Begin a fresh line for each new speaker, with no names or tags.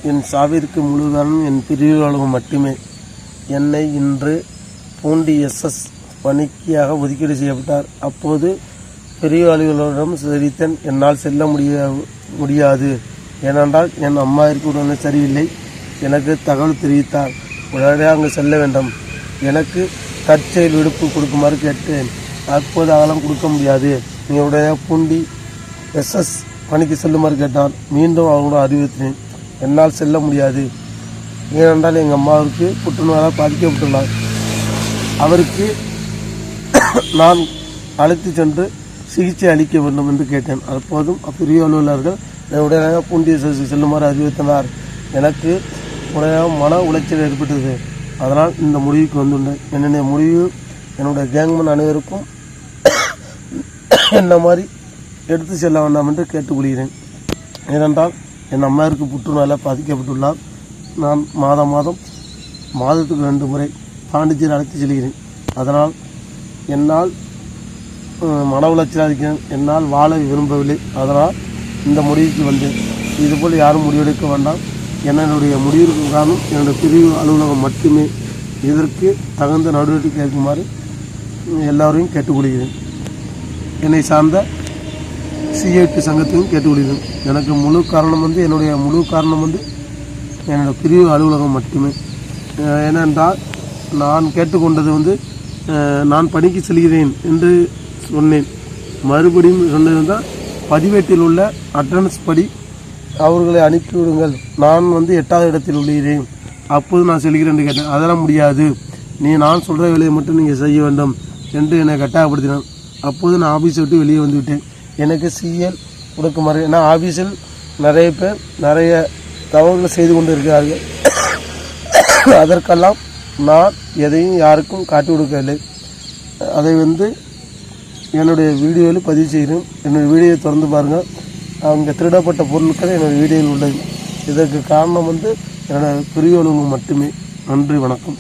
என் சாவிற்கு முழு காரணம் என் பிரிவுகளும் மட்டுமே. என்னை இன்று பூண்டி SS பணிக்காக ஒதுக்கீடு செய்யப்பட்டார். அப்போது பிரிவு அலுவலரிடம் தெரிவித்தேன், என்னால் செல்ல முடியாது. ஏனென்றால் என் அம்மாவிற்கு உடனே சரியில்லை. எனக்கு தகவல் தெரிவித்தார். உடனடியாக அங்கு செல்ல வேண்டும். எனக்கு தற்செயல் விடுப்பு கொடுக்குமாறு கேட்டேன். அப்போது அதெல்லாம் கொடுக்க முடியாது, நீங்கள் உடனே பூண்டி SS பணிக்கு செல்லுமாறு கேட்டார். மீண்டும் அவங்களோட அறிவுறுத்தினேன், என்னால் செல்ல முடியாது. ஏனென்றால் எங்கள் அம்மாவிற்கு புற்றுநோயால் பாதிக்கப்பட்டுள்ளார். அவருக்கு நான் அழைத்து சென்று சிகிச்சை அளிக்க வேண்டும் என்று கேட்டேன். அப்போதும் பிரிவு அலுவலர்கள் உடனே பூண்டி SS செல்லுமாறு அறிவுறுத்தினார். எனக்கு உடனே மன உளைச்சல் ஏற்பட்டது. அதனால் இந்த முடிவுக்கு வந்துள்ளேன். என்னுடைய முடிவு என்னுடைய கேங்மன் அனைவருக்கும் என்ன மாதிரி எடுத்து செல்ல வேண்டாம் என்று கேட்டுக்கொள்கிறேன். ஏனென்றால் என் அம்மாவிற்கு புற்றுநோயால் பாதிக்கப்பட்டுள்ளார். நான் மாதத்துக்கு 2 முறை பாண்டிச்சேரி அழைத்து செல்கிறேன். அதனால் என்னால் மன உளைச்சலாக இருக்கிறேன். என்னால் வாழ விரும்பவில்லை. அதனால் இந்த முடிவுக்கு வந்தேன். இதுபோல் யாரும் முடிவெடுக்க வேண்டாம். என்னுடைய முடிவிற்கு காரணம் என்னுடைய பிரிவு அலுவலகம் மட்டுமே. இதற்கு தகுந்த நடவடிக்கை எடுக்குமாறு எல்லோரையும் கேட்டுக்கொள்கிறேன். என்னை சார்ந்த CIT சங்கத்தையும் கேட்டுக்கொள்கிறேன். எனக்கு என்னுடைய முழு காரணம் என்னோடய பிரிவு அலுவலகம் மட்டுமே. ஏனென்றால் நான் கேட்டுக்கொண்டது நான் பணிக்கு செல்கிறேன் என்று சொன்னேன். மறுபடியும் சொன்னதுதான் பதிவேட்டில் உள்ள அட்டண்டன்ஸ் படி அவர்களை அனுப்பிவிடுங்கள், நான் 8வது இடத்தில் உள்ளேன், அப்போது நான் செல்கிறேன் என்று கேட்டேன். அதெல்லாம் முடியாது, நான் சொல்கிற வேலையை மட்டும் நீங்கள் செய்ய வேண்டும் என்று என்னை கட்டாயப்படுத்தினான். அப்போது நான் ஆஃபீஸை விட்டு வெளியே வந்துவிட்டேன். எனக்கு CL கொடுக்குமாறு, ஏன்னா ஆஃபீஸில் நிறைய பேர் நிறைய தவறுகளை செய்து கொண்டு இருக்கிறார்கள். அதற்கெல்லாம் நான் எதையும் யாருக்கும் காட்டி கொடுக்கவில்லை. அதை என்னுடைய வீடியோவில் பதிவு செய்கிறேன். என்னுடைய வீடியோவை திறந்து பாருங்கள். அங்கே திருடப்பட்ட பொருட்கள் என்னுடைய வீடியோவில் உள்ளது. இதற்கு காரணம் என்னோடய பிரிவு அலுவலகம் மட்டுமே. நன்றி, வணக்கம்.